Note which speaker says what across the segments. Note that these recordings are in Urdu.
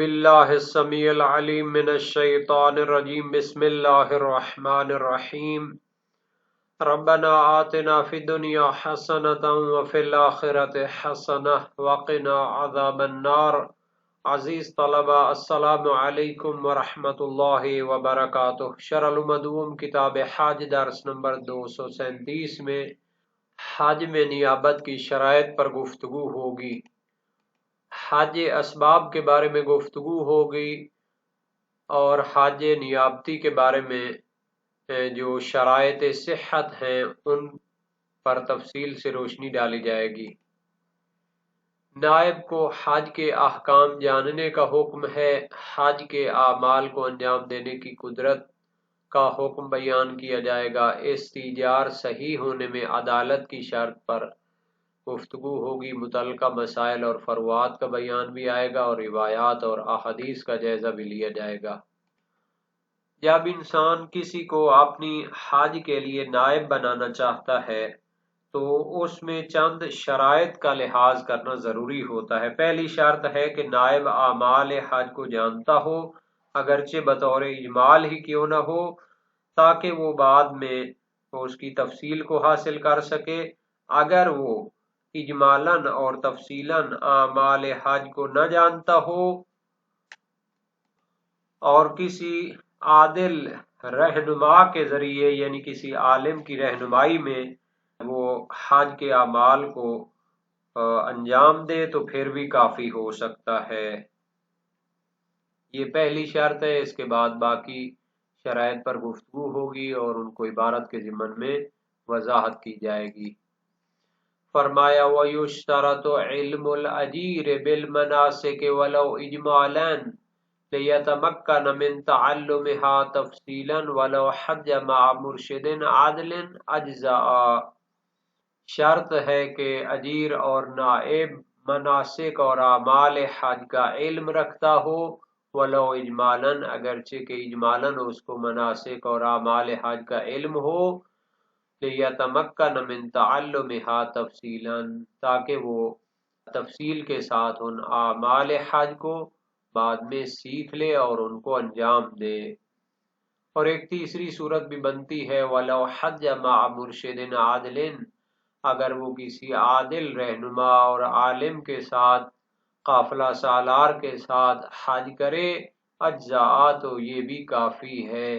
Speaker 1: باللہ السمیع العلیم من الشیطان الرجیم بسم اللہ الرحمن الرحیم ربنا آتنا فی الدنیا حسنۃ وفی الآخرۃ حسنۃ وقنا عذاب النار۔ عزیز طلبہ، السلام علیکم ورحمۃ اللہ وبرکاتہ۔ شرح المدوم کتاب حج درس نمبر 237 میں حج میں نیابت کی شرائط پر گفتگو ہوگی۔ حج اسباب کے بارے میں گفتگو ہوگی اور حج نیابتی کے بارے میں جو شرائط صحت ہیں ان پر تفصیل سے روشنی ڈالی جائے گی۔ نائب کو حج کے احکام جاننے کا حکم ہے۔ حج کے اعمال کو انجام دینے کی قدرت کا حکم بیان کیا جائے گا۔ استئجار صحیح ہونے میں عدالت کی شرط پر گفتگو ہوگی۔ متعلقہ مسائل اور فروعات کا بیان بھی آئے گا اور روایات اور احادیث کا جائزہ بھی لیا جائے گا۔ جب انسان کسی کو اپنی حج کے لیے نائب بنانا چاہتا ہے تو اس میں چند شرائط کا لحاظ کرنا ضروری ہوتا ہے۔ پہلی شرط ہے کہ نائب اعمال حج کو جانتا ہو، اگرچہ بطور اجمال ہی کیوں نہ ہو، تاکہ وہ بعد میں اس کی تفصیل کو حاصل کر سکے۔ اگر وہ اجمالاً اور تفصیلاً اعمال حج کو نہ جانتا ہو اور کسی عادل رہنما کے ذریعے یعنی کسی عالم کی رہنمائی میں وہ حج کے اعمال کو انجام دے تو پھر بھی کافی ہو سکتا ہے۔ یہ پہلی شرط ہے۔ اس کے بعد باقی شرائط پر گفتگو ہوگی اور ان کو عبارت کے ضمن میں وضاحت کی جائے گی۔ فرمایا وَيُشْتَرَطُ عِلْمُ الْأَجِيرِ بِالْمَنَاسِكِ وَلَوْ إِجْمَالًا لِيَتَمَكَّنَ مِنْ تَعَلُّمِهَا تَفْصِيلًا وَلَوْ حَجَّ مَعَ مُرْشِدٍ عَادِلٍ أَجْزَأَ۔ شرط ہے کہ اجیر اور نائب مناسک اور اعمال حج کا علم رکھتا ہو، ولو اجمالاً، اگرچہ کہ اجمالاً اس کو مناسک اور اعمال حج کا علم ہو، لِيَتَمَكَّنَ مِنْ تَعَلُّمِهَا تَفْصِيلًا، تاکہ وہ تفصیل کے ساتھ ان اعمال حج کو بعد میں سیکھ لے اور ان کو انجام دے۔ اور ایک تیسری صورت بھی بنتی ہے وَلَوْ حَجَّ مَعَ مُرْشِدٍ عَادِلٍ، اگر وہ کسی عادل رہنما اور عالم کے ساتھ قافلہ سالار کے ساتھ حج کرے، اجزاء، تو یہ بھی کافی ہے۔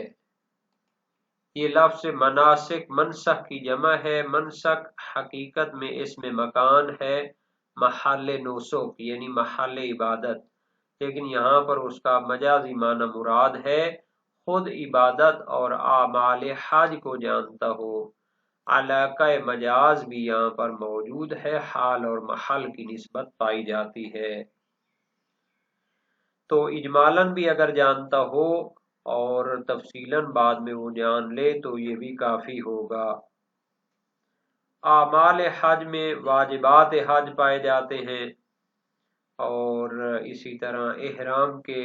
Speaker 1: یہ لفظ مناسک منسک کی جمع ہے۔ منسک حقیقت میں اس میں مکان ہے، محل نسک یعنی محل عبادت، لیکن یہاں پر اس کا مجازی معنی مراد ہے خود عبادت اور اعمال حج کو جانتا ہو۔ علاقہ مجاز بھی یہاں پر موجود ہے، حال اور محل کی نسبت پائی جاتی ہے۔ تو اجمالاً بھی اگر جانتا ہو اور تفصیلاً بعد میں وہ جان لے تو یہ بھی کافی ہوگا۔ اعمال حج میں واجبات حج پائے جاتے ہیں اور اسی طرح احرام کے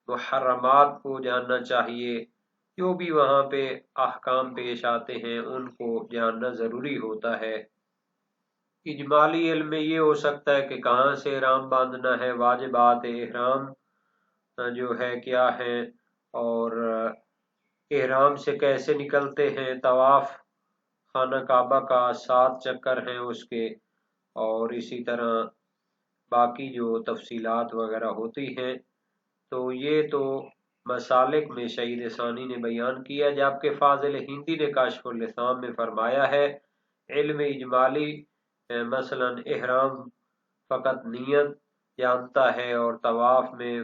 Speaker 1: محرمات کو جاننا چاہیے۔ جو بھی وہاں پہ احکام پیش آتے ہیں ان کو جاننا ضروری ہوتا ہے۔ اجمالی علم میں یہ ہو سکتا ہے کہ کہاں سے احرام باندھنا ہے، واجبات احرام جو ہے کیا ہے، اور احرام سے کیسے نکلتے ہیں، طواف خانہ کعبہ کا 7 چکر ہیں اس کے، اور اسی طرح باقی جو تفصیلات وغیرہ ہوتی ہیں۔ تو یہ تو مسالک میں شہید ثانی نے بیان کیا، جبکہ فاضل ہندی نے کاشف اللسان میں فرمایا ہے علم اجمالی مثلا احرام فقط نیت جانتا ہے اور طواف میں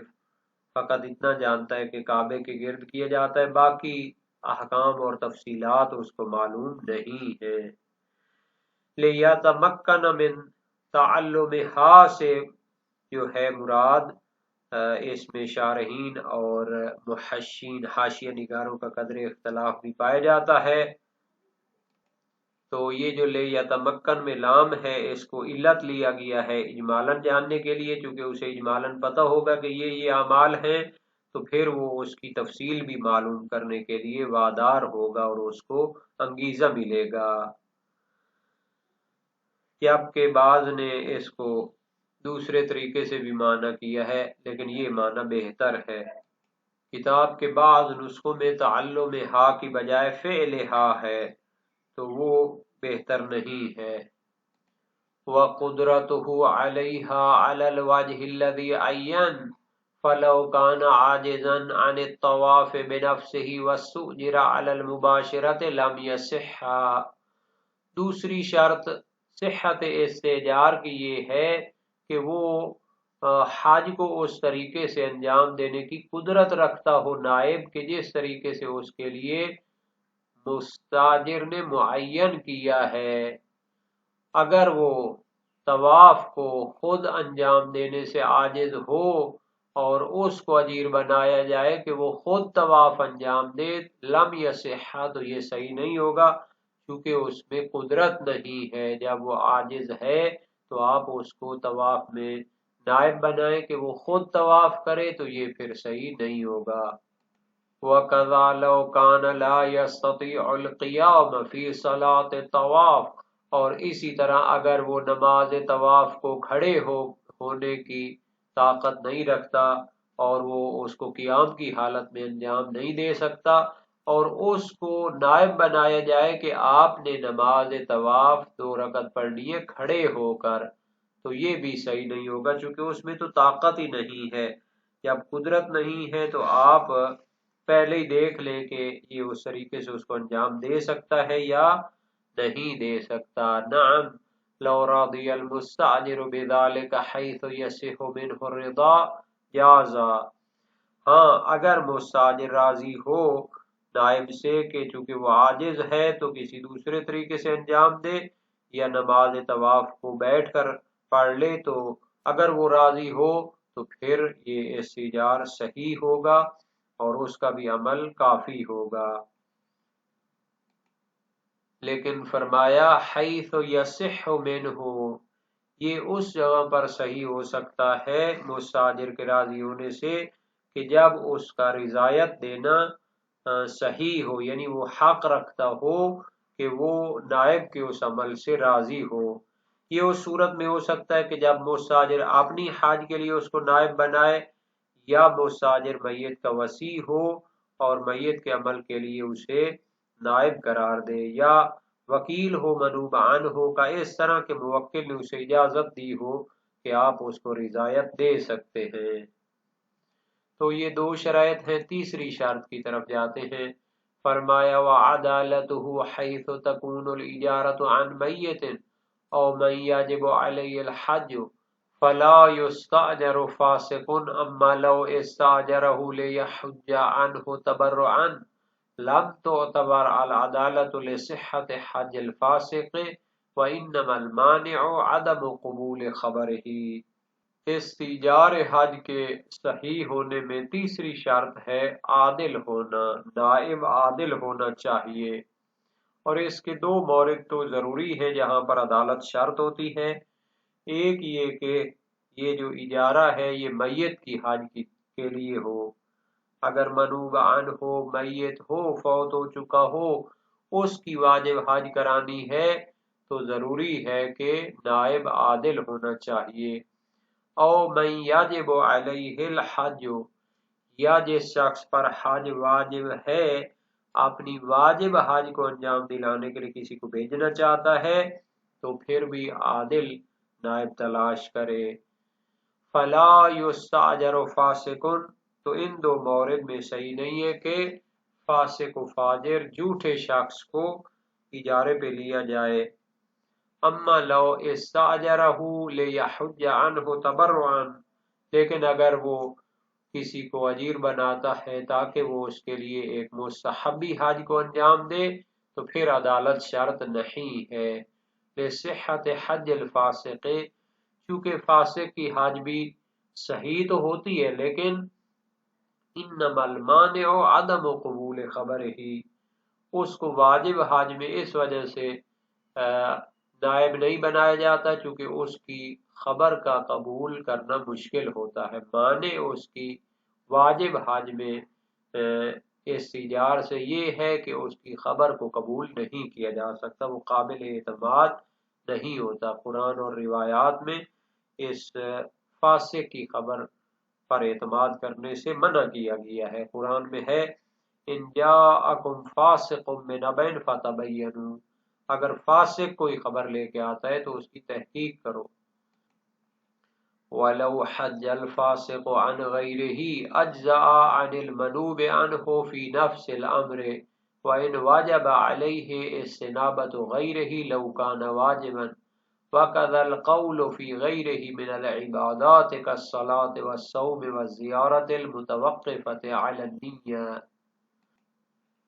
Speaker 1: فقط اتنا جانتا ہے کہ کعبے کے گرد کیا جاتا ہے، باقی احکام اور تفصیلات اس کو معلوم نہیں ہے۔ لِيَتَمَكَّنَ مِن تَعَلُّمِهَا سے جو ہے مراد، اس میں شارحین اور محشین حاشیہ نگاروں کا قدر اختلاف بھی پایا جاتا ہے۔ تو یہ جو لِيَتَمَكَّن میں لام ہے اس کو علت لیا گیا ہے اجمالاً جاننے کے لیے، چونکہ اسے اجمالاً پتہ ہوگا کہ یہ اعمال ہیں تو پھر وہ اس کی تفصیل بھی معلوم کرنے کے لیے وادار ہوگا اور اس کو انگیزہ ملے گا۔ جبکہ بعض نے اس کو دوسرے طریقے سے بھی معنی کیا ہے، لیکن یہ معنی بہتر ہے۔ کتاب کے بعض نسخوں میں تعلم ہا کی بجائے فعل ہا ہے، تو وہ بہتر نہیں ہے۔ وَقُدْرَتُهُ عَلَيْهَا عَلَى الْوَجْهِ الَّذِي عَيَّنَ فَلَوْ كَانَ عَاجِزًا عَنِ الطَّوَافِ بِنَفْسِهِ وَاسْتُؤْجِرَ عَلَى الْمُبَاشِرَةِ لَمْ يَصِحَّ۔ دوسری شرط صحت استئجار کی یہ ہے کہ وہ حج کو اس طریقے سے انجام دینے کی قدرت رکھتا ہو نائب، کہ جس طریقے سے اس کے لیے مستاجر نے معین کیا ہے۔ اگر وہ طواف کو خود انجام دینے سے عاجز ہو اور اس کو اجیر بنایا جائے کہ وہ خود طواف انجام دے، لم یصح، تو یہ صحیح نہیں ہوگا، کیونکہ اس میں قدرت نہیں ہے۔ جب وہ عاجز ہے تو آپ اس کو طواف میں نائب بنائیں کہ وہ خود طواف کرے، تو یہ پھر صحیح نہیں ہوگا۔ وَكَذَا لَوْ كَانَ لَا يَسْتَطِيعُ الْقِيَامَ فِي صَلَاةِ الطَّوَافِ، اور اسی طرح اگر وہ نماز طواف کو کھڑے ہونے کی طاقت نہیں رکھتا اور وہ اس کو قیام کی حالت میں انجام نہیں دے سکتا، اور اس کو نائب بنایا جائے کہ آپ نے نماز طواف 2 رکعت پڑھنی ہے کھڑے ہو کر، تو یہ بھی صحیح نہیں ہوگا، چونکہ اس میں تو طاقت ہی نہیں ہے۔ جب قدرت نہیں ہے تو آپ پہلے ہی دیکھ لیں کہ یہ اس طریقے سے اس کو انجام دے سکتا ہے یا نہیں دے سکتا۔ نعم لو رضی المستاجر بذلك حيث يصح منه الرضا جازا، ہاں اگر مستاجر راضی ہو نائب سے کہ چونکہ وہ عاجز ہے تو کسی دوسرے طریقے سے انجام دے یا نماز طواف کو بیٹھ کر پڑھ لے، تو اگر وہ راضی ہو تو پھر یہ استئجار صحیح ہوگا اور اس کا بھی عمل کافی ہوگا۔ لیکن فرمایا حیث یصح منہ، یہ اس جگہ پر صحیح ہو سکتا ہے مستاجر کے راضی ہونے سے کہ جب اس کا رضایت دینا صحیح ہو، یعنی وہ حق رکھتا ہو کہ وہ نائب کے اس عمل سے راضی ہو۔ یہ اس صورت میں ہو سکتا ہے کہ جب مستاجر اپنی حاج کے لیے اس کو نائب بنائے، یا مستاجر میت کا وصی ہو اور میت کے عمل کے لیے اسے نائب قرار دے، یا وکیل ہو منوب عنہ کا، اس طرح کے موکل نے اسے اجازت دی ہو کہ آپ اس کو رضایت دے سکتے ہیں۔ تو یہ 2 شرائط ہیں۔ تیسری شرط کی طرف جاتے ہیں۔ فرمایا وعدالته حيث تكون الإجارة عن ميت أو من يجب عليه الحج فلا يستأجر فاسق، أما لو استأجره ليحج عنه تبرعا لم تعتبر العدالة لصحة حج الفاسق وإنما المانع عدم قبول خبره۔ استئجار حج کے صحیح ہونے میں تیسری شرط ہے عادل ہونا، نائب عادل ہونا چاہیے، اور اس کے 2 مورد تو ضروری ہیں جہاں پر عدالت شرط ہوتی ہے۔ ایک یہ کہ یہ جو اجارہ ہے یہ میت کی حج کے لیے ہو، اگر منوب عنہ ہو، میت ہو، فوت ہو چکا ہو، اس کی واجب حج کرانی ہے تو ضروری ہے کہ نائب عادل ہونا چاہیے۔ او من یجب علیہ الحج، یا جس شخص پر حج واجب ہے اپنی واجب حج کو انجام دلانے کے لیے کسی کو بھیجنا چاہتا ہے تو پھر بھی عادل نائب تلاش کرے۔ فلا یستاجر فاسق، تو ان 2 مورد میں صحیح نہیں ہے کہ فاسق و فاجر جھوٹے شخص کو اجارے پہ لیا جائے۔ اما لو استاجرہ لیحج عنہ تبرعا، لیکن اگر وہ کسی کو اجیر بناتا ہے تاکہ وہ اس کے لیے ایک مستحبی حج کو انجام دے تو پھر عدالت شرط نہیں ہے۔ لصحت حج الفاسق، چونکہ فاسق کی حج بھی صحیح تو ہوتی ہے لیکن انما المانع عدم قبول خبرہ، اس کو واجب حج میں اس وجہ سے نائب نہیں بنایا جاتا چونکہ اس کی خبر کا قبول کرنا مشکل ہوتا ہے۔ معنی اس کی واجب حج میں استئجار سے یہ ہے کہ اس کی خبر کو قبول نہیں کیا جا سکتا، وہ قابل اعتماد نہیں ہوتا۔ قرآن اور روایات میں اس فاسق کی خبر پر اعتماد کرنے سے منع کیا گیا ہے۔ قرآن میں ہے ان جاءکم فاسق بنبأ فتبینوا، اگر فاسق کوئی خبر لے کے آتا ہے تو اس کی تحقیق کرو۔ وَلَوْ حَجَّ الْفَاسِقُ عَنْ غَيْرِهِ أَجْزَأَ عَنِ الْمَنُوبِ عَنْهُ فِي نَفْسِ الْأَمْرِ وَإِنْ وَجَبَ عَلَيْهِ اسْتِنَابَةُ غَيْرِهِ لَوْ كَانَ وَاجِبًا وَكَذَا الْقَوْلُ فِي غَيْرِهِ مِنَ الْعِبَادَاتِ كَالصَّلَاةِ وَالصَّوْمِ وَالزِّيَارَةِ الْمُتَوَقِّفَةِ عَلَى النِّيَّةِ۔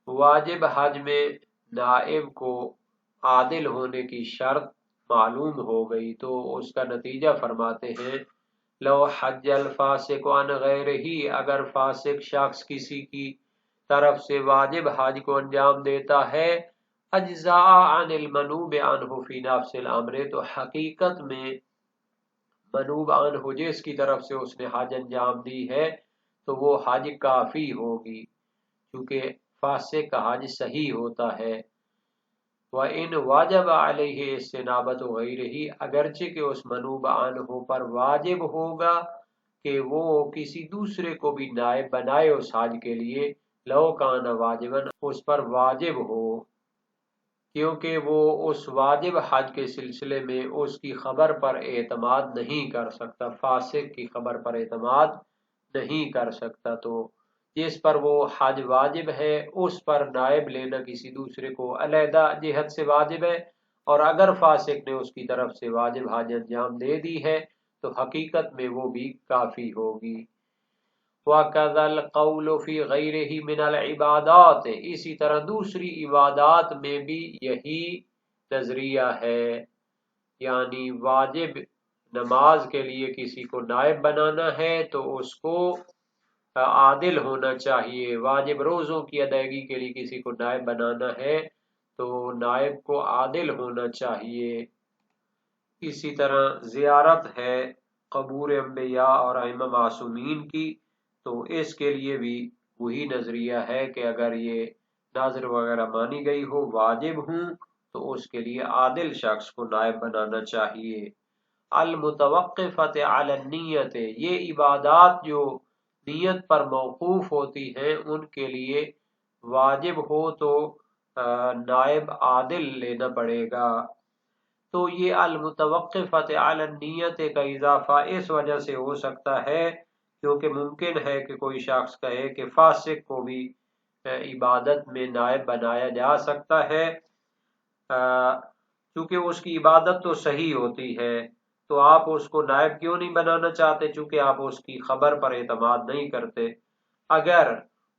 Speaker 1: واجب حج میں نائب کو عادل ہونے کی شرط معلوم ہو گئی تو اس کا نتیجہ فرماتے ہیں لو حج الفاسق عن غیرہ، اگر فاسق شخص کسی کی طرف سے واجب حج کو انجام دیتا ہے اجزاء عن المنوب عنہ فی نفس الامر، تو حقیقت میں منوب عنہ جس کی طرف سے اس نے حج انجام دی ہے تو وہ حج کافی ہوگی، کیونکہ فاسق کا حج صحیح ہوتا ہے۔ وَإِنْ وَجَبَ عَلَيْهِ اسْتِنَابَةُ غَيْرِهِ، اگرچہ کہ اس منوب عنہ پر واجب ہوگا کہ وہ کسی دوسرے کو بھی نائب بنائے اس حج کے لیے، لو کان واجباً، اس پر واجب ہو، کیونکہ وہ اس واجب حج کے سلسلے میں اس کی خبر پر اعتماد نہیں کر سکتا، فاسق کی خبر پر اعتماد نہیں کر سکتا، تو جس پر وہ حج واجب ہے اس پر نائب لینا کسی دوسرے کو علیحدہ جہت سے واجب ہے، اور اگر فاسق نے اس کی طرف سے واجب حج انجام دے دی ہے تو حقیقت میں وہ بھی کافی ہوگی۔ وَكَذَا الْقَوْلُ فِي غَيْرِهِ مِنَ الْعِبَادَاتِ، اسی طرح دوسری عبادات میں بھی یہی نظریہ ہے، یعنی واجب نماز کے لیے کسی کو نائب بنانا ہے تو اس کو عادل ہونا چاہیے، واجب روزوں کی ادائیگی کے لیے کسی کو نائب بنانا ہے تو نائب کو عادل ہونا چاہیے۔ اسی طرح زیارت ہے قبور انبیاء اور ائمہ معصومین کی، تو اس کے لیے بھی وہی نظریہ ہے کہ اگر یہ ناظر وغیرہ مانی گئی ہو، واجب ہوں، تو اس کے لیے عادل شخص کو نائب بنانا چاہیے۔ المتوقفۃ علی النیت، یہ عبادات جو نیت پر موقوف ہوتی ہیں ان کے لیے واجب ہو تو نائب عادل لینا پڑے گا۔ تو یہ المتوقفۃ علی النیت کا اضافہ اس وجہ سے ہو سکتا ہے کیونکہ ممکن ہے کہ کوئی شخص کہے کہ فاسق کو بھی عبادت میں نائب بنایا جا سکتا ہے، چونکہ اس کی عبادت تو صحیح ہوتی ہے، تو آپ اس کو نائب کیوں نہیں بنانا چاہتے؟ چونکہ آپ اس کی خبر پر اعتماد نہیں کرتے۔ اگر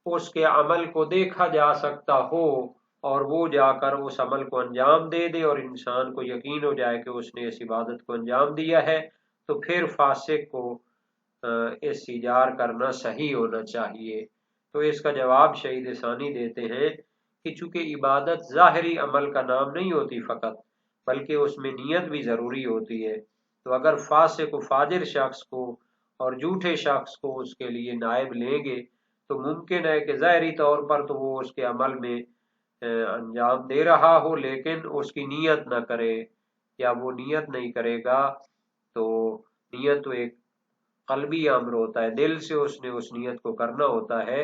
Speaker 1: اس کے عمل کو دیکھا جا سکتا ہو اور وہ جا کر اس عمل کو انجام دے دے اور انسان کو یقین ہو جائے کہ اس نے اس عبادت کو انجام دیا ہے تو پھر فاسق کو استئجار کرنا صحیح ہونا چاہیے۔ تو اس کا جواب شہید ثانی دیتے ہیں کہ چونکہ عبادت ظاہری عمل کا نام نہیں ہوتی فقط، بلکہ اس میں نیت بھی ضروری ہوتی ہے، تو اگر فاسق و فاجر شخص کو اور جھوٹے شخص کو اس کے لیے نائب لیں گے تو ممکن ہے کہ ظاہری طور پر تو وہ اس کے عمل میں انجام دے رہا ہو لیکن اس کی نیت نہ کرے، یا وہ نیت نہیں کرے گا، تو نیت تو ایک قلبی امر ہوتا ہے، دل سے اس نے اس نیت کو کرنا ہوتا ہے،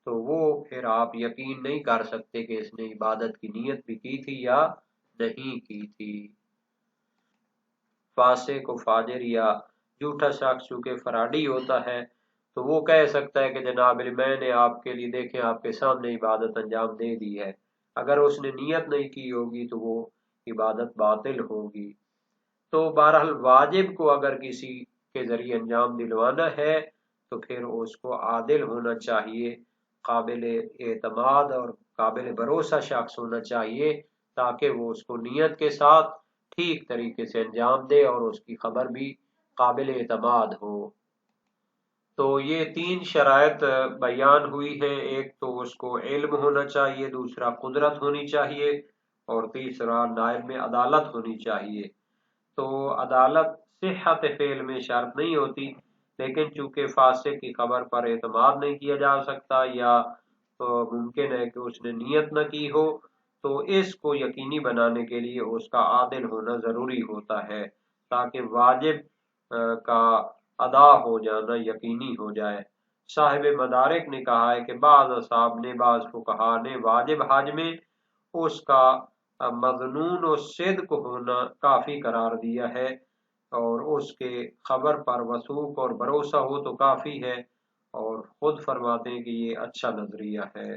Speaker 1: تو وہ پھر آپ یقین نہیں کر سکتے کہ اس نے عبادت کی نیت بھی کی تھی یا نہیں کی تھی۔ فاسق و فاجر یا جھوٹا شخص چونکہ فراڈی ہوتا ہے تو وہ کہہ سکتا ہے کہ جناب میں نے آپ کے لیے دیکھیں آپ کے سامنے عبادت انجام دے دی ہے، اگر اس نے نیت نہیں کی ہوگی تو وہ عبادت باطل ہوگی۔ تو بہرحال واجب کو اگر کسی کے ذریعے انجام دلوانا ہے تو پھر اس کو عادل ہونا چاہیے، قابل اعتماد اور قابل بھروسہ شخص ہونا چاہیے تاکہ وہ اس کو نیت کے ساتھ ٹھیک طریقے سے انجام دے اور اس کی خبر بھی قابل اعتماد ہو۔ تو یہ 3 شرائط بیان ہوئی ہیں، ایک تو اس کو علم ہونا چاہیے، دوسرا قدرت ہونی چاہیے، اور تیسرا نائب میں عدالت ہونی چاہیے۔ تو عدالت صحت فعل میں شرط نہیں ہوتی، لیکن چونکہ فاسق کی خبر پر اعتماد نہیں کیا جا سکتا یا ممکن ہے کہ اس نے نیت نہ کی ہو، تو اس کو یقینی بنانے کے لیے اس کا عادل ہونا ضروری ہوتا ہے تاکہ واجب کا ادا ہو جانا یقینی ہو جائے۔ صاحب مدارک نے کہا ہے کہ بعض اصحاب نے، بعض فقہا نے واجب حج میں اس کا مظنون و صدق ہونا کافی قرار دیا ہے، اور اس کے خبر پر وثوق اور بھروسہ ہو تو کافی ہے، اور خود فرماتے ہیں کہ یہ اچھا نظریہ ہے۔